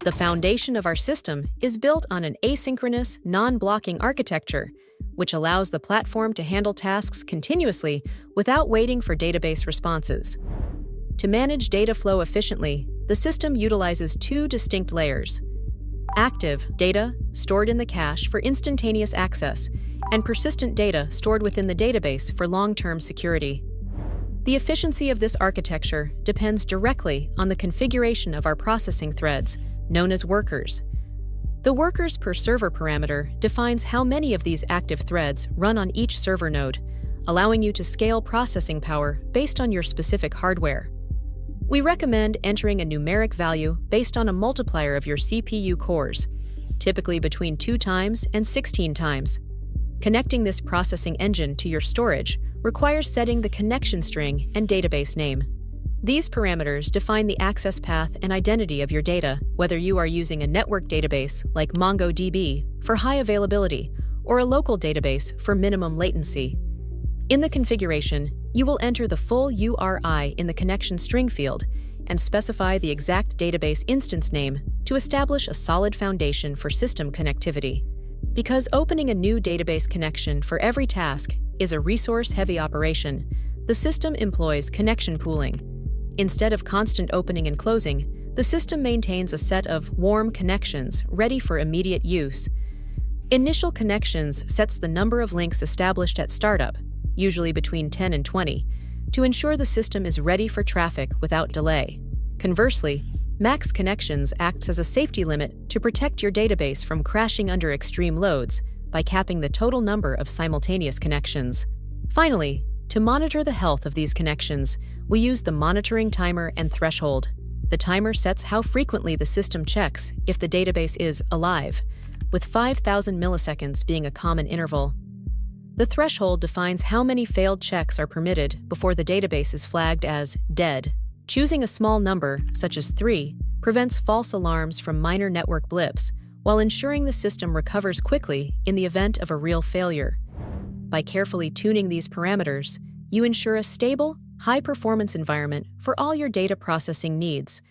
The foundation of our system is built on an asynchronous, non-blocking architecture, which allows the platform to handle tasks continuously without waiting for database responses. To manage data flow efficiently, the system utilizes two distinct layers: active data, stored in the cache for instantaneous access, and persistent data stored within the database for long-term security. The efficiency of this architecture depends directly on the configuration of our processing threads, known as workers. The workers per server parameter defines how many of these active threads run on each server node, allowing you to scale processing power based on your specific hardware. We recommend entering a numeric value based on a multiplier of your CPU cores, typically between 2 times and 16 times. Connecting this processing engine to your storage requires setting the connection string and database name. These parameters define the access path and identity of your data, whether you are using a network database like MongoDB for high availability or a local database for minimum latency. In the configuration, you will enter the full URI in the connection string field and specify the exact database instance name to establish a solid foundation for system connectivity. Because opening a new database connection for every task is a resource-heavy operation, the system employs connection pooling. Instead of constant opening and closing, the system maintains a set of warm connections ready for immediate use. Initial connections sets the number of links established at startup, usually between 10 and 20, to ensure the system is ready for traffic without delay. Conversely, max connections acts as a safety limit to protect your database from crashing under extreme loads by capping the total number of simultaneous connections. Finally, to monitor the health of these connections, we use the monitoring timer and threshold. The timer sets how frequently the system checks if the database is alive, with 5,000 milliseconds being a common interval. The threshold defines how many failed checks are permitted before the database is flagged as dead. Choosing a small number, such as 3, prevents false alarms from minor network blips, while ensuring the system recovers quickly in the event of a real failure. By carefully tuning these parameters, you ensure a stable, high-performance environment for all your data processing needs,